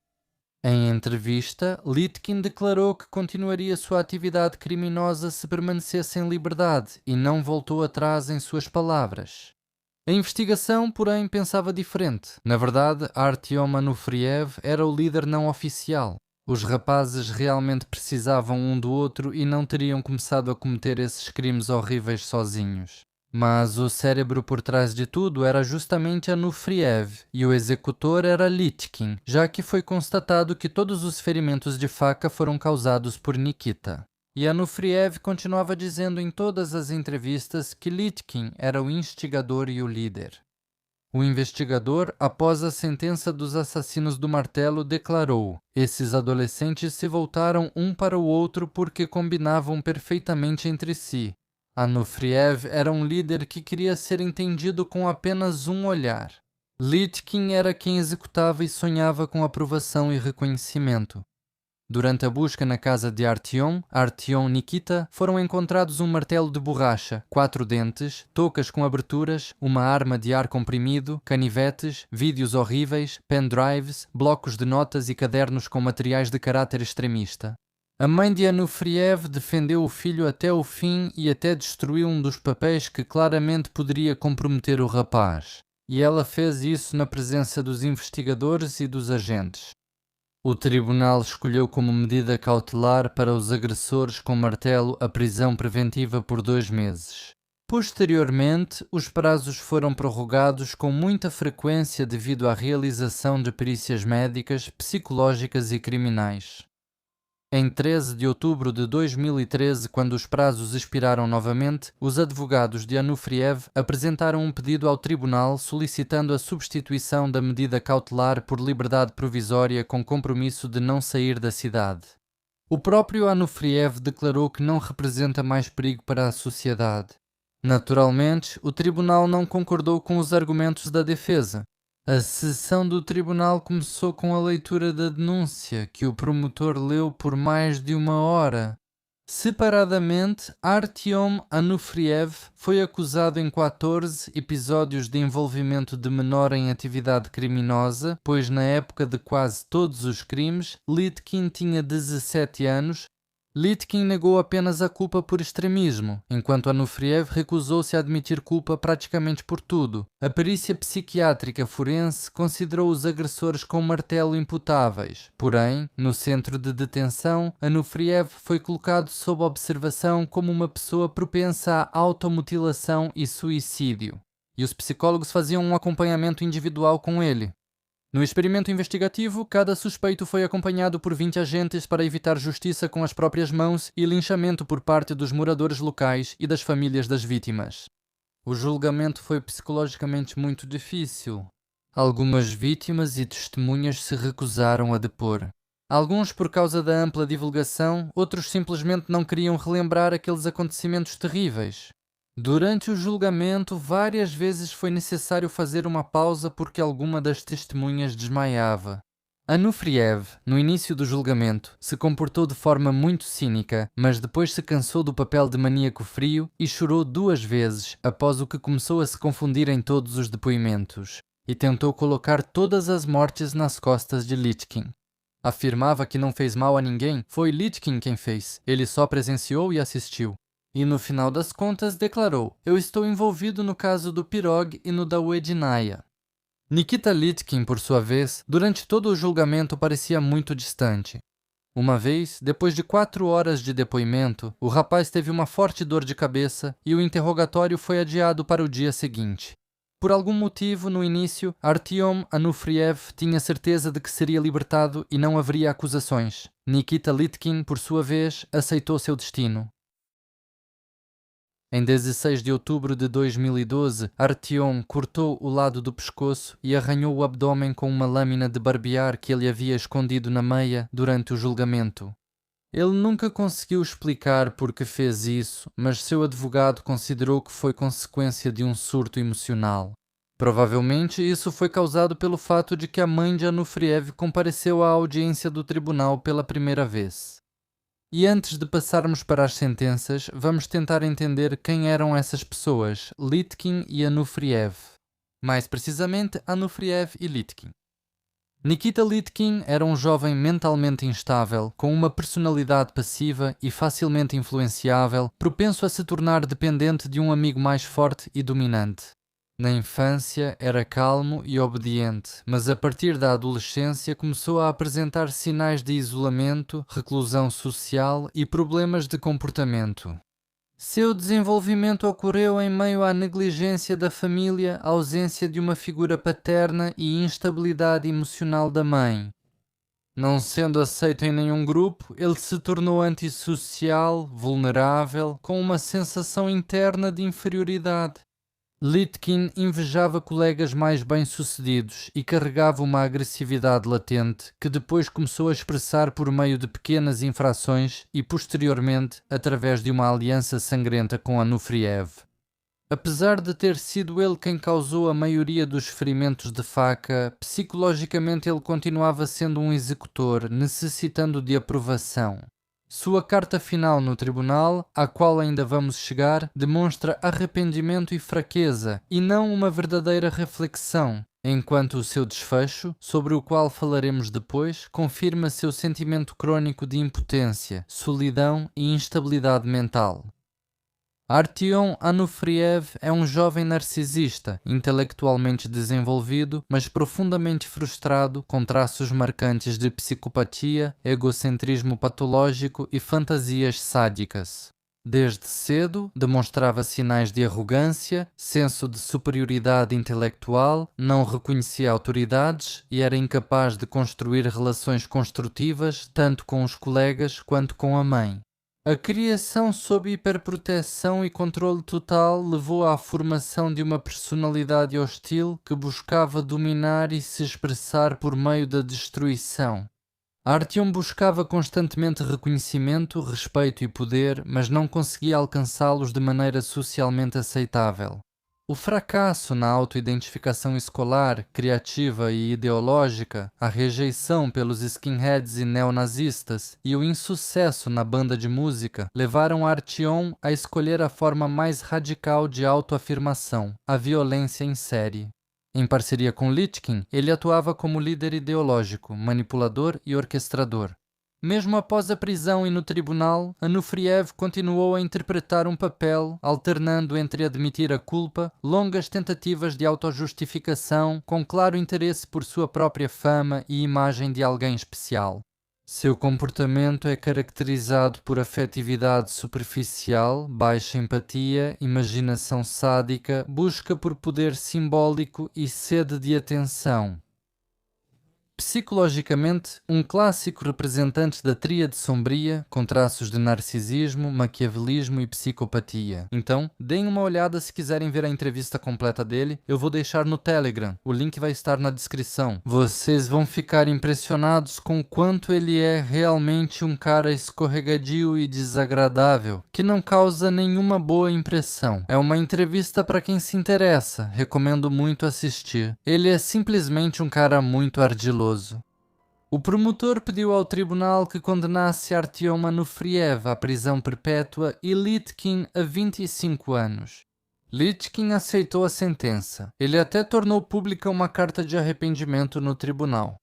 Em entrevista, Litkin declarou que continuaria sua atividade criminosa se permanecesse em liberdade e não voltou atrás em suas palavras. A investigação, porém, pensava diferente. Na verdade, Artyom Anufriev era o líder não oficial. Os rapazes realmente precisavam um do outro e não teriam começado a cometer esses crimes horríveis sozinhos. Mas o cérebro por trás de tudo era justamente Anufriev e o executor era Litkin, já que foi constatado que todos os ferimentos de faca foram causados por Nikita. E Anufriev continuava dizendo em todas as entrevistas que Litkin era o instigador e o líder. O investigador, após a sentença dos assassinos do martelo, declarou: esses adolescentes se voltaram um para o outro porque combinavam perfeitamente entre si. Anufriev era um líder que queria ser entendido com apenas um olhar. Litkin era quem executava e sonhava com aprovação e reconhecimento. Durante a busca na casa de Artyom e Nikita, foram encontrados um martelo de borracha, 4 dentes, toucas com aberturas, uma arma de ar comprimido, canivetes, vídeos horríveis, pendrives, blocos de notas e cadernos com materiais de caráter extremista. A mãe de Anufriev defendeu o filho até o fim e até destruiu um dos papéis que claramente poderia comprometer o rapaz. E ela fez isso na presença dos investigadores e dos agentes. O tribunal escolheu como medida cautelar para os agressores com martelo a prisão preventiva por 2 meses. Posteriormente, os prazos foram prorrogados com muita frequência devido à realização de perícias médicas, psicológicas e criminais. Em 13 de outubro de 2013, quando os prazos expiraram novamente, os advogados de Anufriev apresentaram um pedido ao tribunal solicitando a substituição da medida cautelar por liberdade provisória com compromisso de não sair da cidade. O próprio Anufriev declarou que não representa mais perigo para a sociedade. Naturalmente, o tribunal não concordou com os argumentos da defesa. A sessão do tribunal começou com a leitura da denúncia, que o promotor leu por mais de 1 hora. Separadamente, Artyom Anufriev foi acusado em 14 episódios de envolvimento de menor em atividade criminosa, pois na época de quase todos os crimes, Litkin tinha 17 anos. Litkin negou apenas a culpa por extremismo, enquanto Anufriev recusou-se a admitir culpa praticamente por tudo. A perícia psiquiátrica forense considerou os agressores com martelo imputáveis. Porém, no centro de detenção, Anufriev foi colocado sob observação como uma pessoa propensa à automutilação e suicídio. E os psicólogos faziam um acompanhamento individual com ele. No experimento investigativo, cada suspeito foi acompanhado por 20 agentes para evitar justiça com as próprias mãos e linchamento por parte dos moradores locais e das famílias das vítimas. O julgamento foi psicologicamente muito difícil. Algumas vítimas e testemunhas se recusaram a depor. Alguns por causa da ampla divulgação, outros simplesmente não queriam relembrar aqueles acontecimentos terríveis. Durante o julgamento, várias vezes foi necessário fazer uma pausa porque alguma das testemunhas desmaiava. Anufriev, no início do julgamento, se comportou de forma muito cínica, mas depois se cansou do papel de maníaco frio e chorou 2 vezes após o que começou a se confundir em todos os depoimentos, e tentou colocar todas as mortes nas costas de Litkin. Afirmava que não fez mal a ninguém, foi Litkin quem fez, ele só presenciou e assistiu. E no final das contas declarou: eu estou envolvido no caso do Pirog e no da Uedinaya. Nikita Litkin, por sua vez, durante todo o julgamento parecia muito distante. Uma vez, depois de 4 horas de depoimento, o rapaz teve uma forte dor de cabeça e o interrogatório foi adiado para o dia seguinte. Por algum motivo, no início, Artyom Anufriev tinha certeza de que seria libertado e não haveria acusações. Nikita Litkin, por sua vez, aceitou seu destino. Em 16 de outubro de 2012, Artyom cortou o lado do pescoço e arranhou o abdômen com uma lâmina de barbear que ele havia escondido na meia durante o julgamento. Ele nunca conseguiu explicar por que fez isso, mas seu advogado considerou que foi consequência de um surto emocional. Provavelmente isso foi causado pelo fato de que a mãe de Anufriev compareceu à audiência do tribunal pela primeira vez. E antes de passarmos para as sentenças, vamos tentar entender quem eram essas pessoas, Litkin e Anufriev. Mais precisamente, Anufriev e Litkin. Nikita Litkin era um jovem mentalmente instável, com uma personalidade passiva e facilmente influenciável, propenso a se tornar dependente de um amigo mais forte e dominante. Na infância era calmo e obediente, mas a partir da adolescência começou a apresentar sinais de isolamento, reclusão social e problemas de comportamento. Seu desenvolvimento ocorreu em meio à negligência da família, ausência de uma figura paterna e instabilidade emocional da mãe. Não sendo aceito em nenhum grupo, ele se tornou antissocial, vulnerável, com uma sensação interna de inferioridade. Litkin invejava colegas mais bem-sucedidos e carregava uma agressividade latente que depois começou a expressar por meio de pequenas infrações e, posteriormente, através de uma aliança sangrenta com Anufriev. Apesar de ter sido ele quem causou a maioria dos ferimentos de faca, psicologicamente ele continuava sendo um executor, necessitando de aprovação. Sua carta final no tribunal, à qual ainda vamos chegar, demonstra arrependimento e fraqueza, e não uma verdadeira reflexão, enquanto o seu desfecho, sobre o qual falaremos depois, confirma seu sentimento crônico de impotência, solidão e instabilidade mental. Artyom Anufriev é um jovem narcisista, intelectualmente desenvolvido, mas profundamente frustrado, com traços marcantes de psicopatia, egocentrismo patológico e fantasias sádicas. Desde cedo, demonstrava sinais de arrogância, senso de superioridade intelectual, não reconhecia autoridades e era incapaz de construir relações construtivas tanto com os colegas quanto com a mãe. A criação sob hiperproteção e controle total levou à formação de uma personalidade hostil que buscava dominar e se expressar por meio da destruição. Artyom buscava constantemente reconhecimento, respeito e poder, mas não conseguia alcançá-los de maneira socialmente aceitável. O fracasso na autoidentificação escolar, criativa e ideológica, a rejeição pelos skinheads e neonazistas e o insucesso na banda de música levaram Artyom a escolher a forma mais radical de autoafirmação, a violência em série. Em parceria com Litkin, ele atuava como líder ideológico, manipulador e orquestrador. Mesmo após a prisão e no tribunal, Anufriev continuou a interpretar um papel, alternando entre admitir a culpa, longas tentativas de autojustificação, com claro interesse por sua própria fama e imagem de alguém especial. Seu comportamento é caracterizado por afetividade superficial, baixa empatia, imaginação sádica, busca por poder simbólico e sede de atenção. Psicologicamente, um clássico representante da tríade sombria, com traços de narcisismo, maquiavelismo e psicopatia. Então, deem uma olhada se quiserem ver a entrevista completa dele, eu vou deixar no Telegram, o link vai estar na descrição. Vocês vão ficar impressionados com o quanto ele é realmente um cara escorregadio e desagradável, que não causa nenhuma boa impressão. É uma entrevista para quem se interessa, recomendo muito assistir. Ele é simplesmente um cara muito ardiloso. O promotor pediu ao tribunal que condenasse Artyom Anufriev à prisão perpétua e Litkin a 25 anos. Litkin aceitou a sentença. Ele até tornou pública uma carta de arrependimento no tribunal.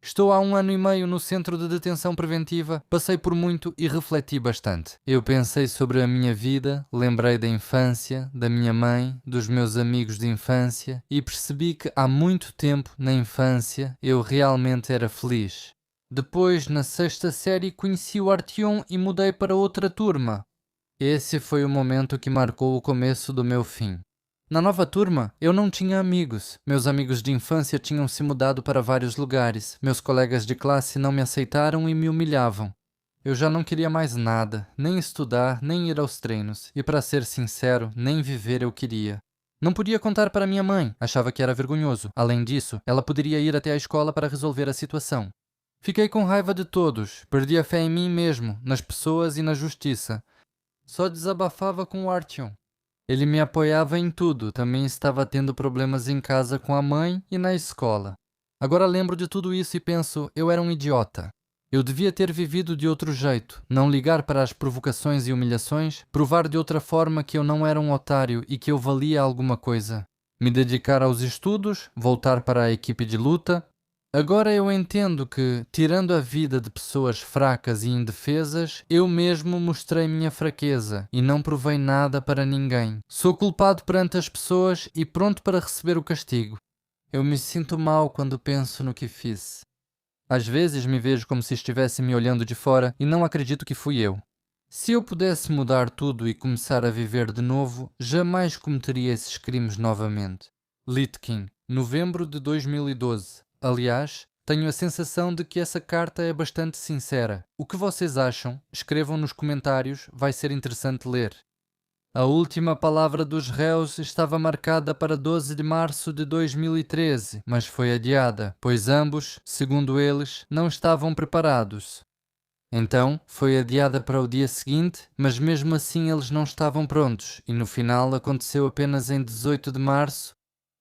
Estou há 1 ano e meio no centro de detenção preventiva, passei por muito e refleti bastante. Eu pensei sobre a minha vida, lembrei da infância, da minha mãe, dos meus amigos de infância e percebi que há muito tempo, na infância, eu realmente era feliz. Depois, na 6ª série, conheci o Artyom e mudei para outra turma. Esse foi o momento que marcou o começo do meu fim. Na nova turma, eu não tinha amigos. Meus amigos de infância tinham se mudado para vários lugares. Meus colegas de classe não me aceitaram e me humilhavam. Eu já não queria mais nada, nem estudar, nem ir aos treinos. E para ser sincero, nem viver eu queria. Não podia contar para minha mãe, achava que era vergonhoso. Além disso, ela poderia ir até a escola para resolver a situação. Fiquei com raiva de todos, perdi a fé em mim mesmo, nas pessoas e na justiça. Só desabafava com o Artyom. Ele me apoiava em tudo, também estava tendo problemas em casa com a mãe e na escola. Agora lembro de tudo isso e penso, eu era um idiota. Eu devia ter vivido de outro jeito, não ligar para as provocações e humilhações, provar de outra forma que eu não era um otário e que eu valia alguma coisa. Me dedicar aos estudos, voltar para a equipe de luta. Agora eu entendo que, tirando a vida de pessoas fracas e indefesas, eu mesmo mostrei minha fraqueza e não provei nada para ninguém. Sou culpado perante as pessoas e pronto para receber o castigo. Eu me sinto mal quando penso no que fiz. Às vezes me vejo como se estivesse me olhando de fora e não acredito que fui eu. Se eu pudesse mudar tudo e começar a viver de novo, jamais cometeria esses crimes novamente. Litkin, novembro de 2012. Aliás, tenho a sensação de que essa carta é bastante sincera. O que vocês acham? Escrevam nos comentários, vai ser interessante ler. A última palavra dos réus estava marcada para 12 de março de 2013, mas foi adiada, pois ambos, segundo eles, não estavam preparados. Então, foi adiada para o dia seguinte, mas mesmo assim eles não estavam prontos, e no final aconteceu apenas em 18 de março.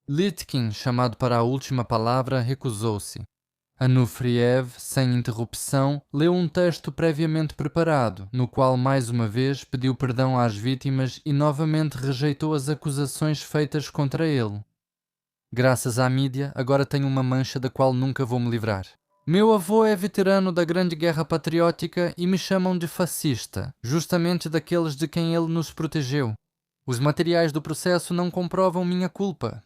Litkin, chamado para a última palavra, recusou-se. Anufriev, sem interrupção, leu um texto previamente preparado, no qual mais uma vez pediu perdão às vítimas e novamente rejeitou as acusações feitas contra ele. Graças à mídia, agora tenho uma mancha da qual nunca vou me livrar. Meu avô é veterano da Grande Guerra Patriótica e me chamam de fascista, justamente daqueles de quem ele nos protegeu. Os materiais do processo não comprovam minha culpa.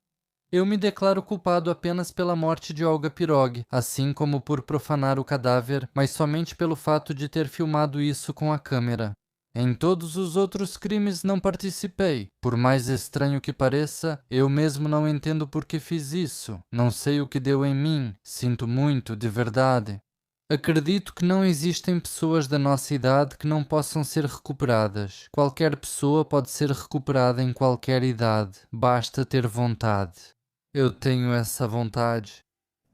Eu me declaro culpado apenas pela morte de Olga Pirog, assim como por profanar o cadáver, mas somente pelo fato de ter filmado isso com a câmera. Em todos os outros crimes não participei. Por mais estranho que pareça, eu mesmo não entendo por que fiz isso. Não sei o que deu em mim. Sinto muito, de verdade. Acredito que não existem pessoas da nossa idade que não possam ser recuperadas. Qualquer pessoa pode ser recuperada em qualquer idade. Basta ter vontade. Eu tenho essa vontade.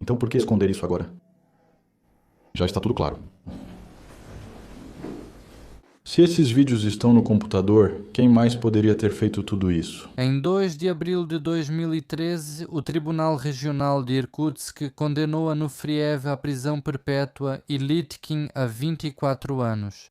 Então por que esconder isso agora? Já está tudo claro. Se esses vídeos estão no computador, quem mais poderia ter feito tudo isso? Em 2 de abril de 2013, o Tribunal Regional de Irkutsk condenou Anufriev à prisão perpétua e Litkin a 24 anos.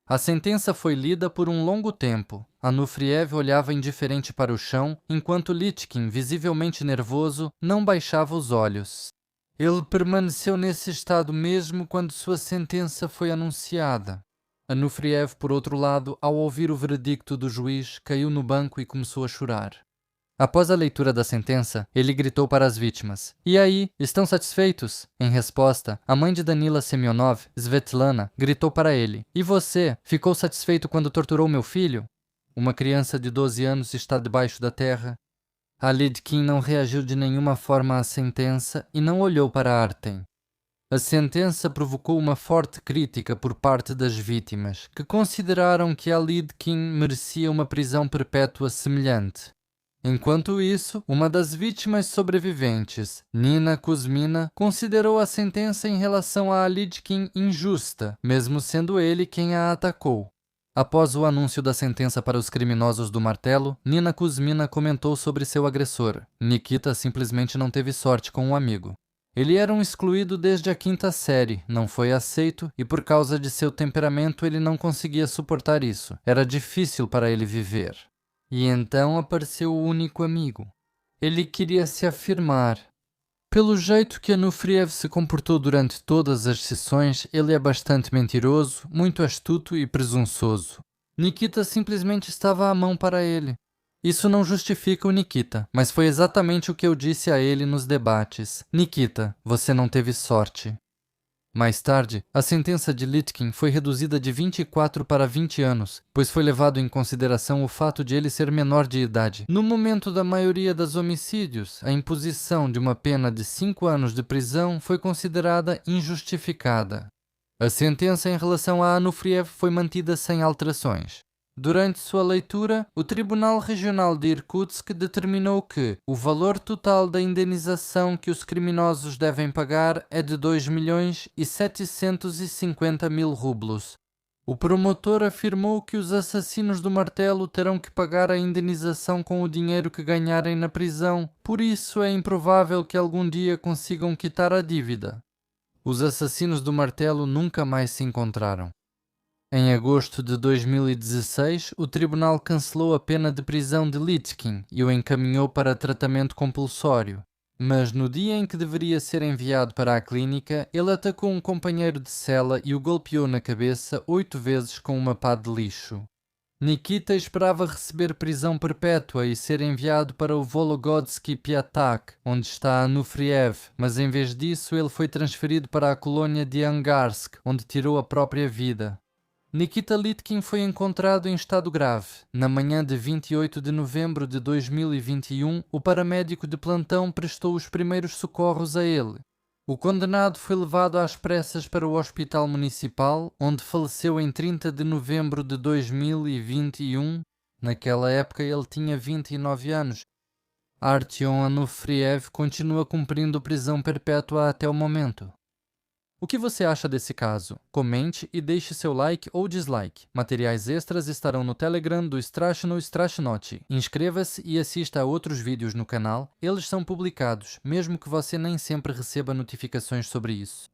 A sentença foi lida por um longo tempo. Anufriev olhava indiferente para o chão, enquanto Litkin, visivelmente nervoso, não baixava os olhos. Ele permaneceu nesse estado mesmo quando sua sentença foi anunciada. Anufriev, por outro lado, ao ouvir o veredicto do juiz, caiu no banco e começou a chorar. Após a leitura da sentença, ele gritou para as vítimas: "E aí, estão satisfeitos?" Em resposta, a mãe de Danila Semyonov, Svetlana, gritou para ele: "E você, ficou satisfeito quando torturou meu filho?" Uma criança de 12 anos está debaixo da terra. A Litkin não reagiu de nenhuma forma à sentença e não olhou para Artem. A sentença provocou uma forte crítica por parte das vítimas, que consideraram que a Litkin merecia uma prisão perpétua semelhante. Enquanto isso, uma das vítimas sobreviventes, Nina Kuzmina, considerou a sentença em relação a Litkin injusta, mesmo sendo ele quem a atacou. Após o anúncio da sentença para os criminosos do martelo, Nina Kuzmina comentou sobre seu agressor. Nikita simplesmente não teve sorte com o amigo. Ele era um excluído desde a 5ª série, não foi aceito e por causa de seu temperamento ele não conseguia suportar isso. Era difícil para ele viver. E então apareceu o único amigo. Ele queria se afirmar. Pelo jeito que Anufriev se comportou durante todas as sessões, ele é bastante mentiroso, muito astuto e presunçoso. Nikita simplesmente estava à mão para ele. Isso não justifica o Nikita, mas foi exatamente o que eu disse a ele nos debates. Nikita, você não teve sorte. Mais tarde, a sentença de Litkin foi reduzida de 24 para 20 anos, pois foi levado em consideração o fato de ele ser menor de idade. No momento da maioria dos homicídios, a imposição de uma pena de 5 anos de prisão foi considerada injustificada. A sentença em relação a Anufriev foi mantida sem alterações. Durante sua leitura, o Tribunal Regional de Irkutsk determinou que o valor total da indenização que os criminosos devem pagar é de 2.750.000 rublos. O promotor afirmou que os assassinos do martelo terão que pagar a indenização com o dinheiro que ganharem na prisão, por isso é improvável que algum dia consigam quitar a dívida. Os assassinos do martelo nunca mais se encontraram. Em agosto de 2016, o tribunal cancelou a pena de prisão de Litkin e o encaminhou para tratamento compulsório. Mas no dia em que deveria ser enviado para a clínica, ele atacou um companheiro de cela e o golpeou na cabeça 8 vezes com uma pá de lixo. Nikita esperava receber prisão perpétua e ser enviado para o Volgodsky Piatak, onde está Anufriev, mas em vez disso ele foi transferido para a colônia de Angarsk, onde tirou a própria vida. Nikita Litkin foi encontrado em estado grave. Na manhã de 28 de novembro de 2021, o paramédico de plantão prestou os primeiros socorros a ele. O condenado foi levado às pressas para o hospital municipal, onde faleceu em 30 de novembro de 2021. Naquela época ele tinha 29 anos. Artyom Anufriev continua cumprindo prisão perpétua até o momento. O que você acha desse caso? Comente e deixe seu like ou dislike. Materiais extras estarão no Telegram do Strashno Strashnote. Inscreva-se e assista a outros vídeos no canal. Eles são publicados, mesmo que você nem sempre receba notificações sobre isso.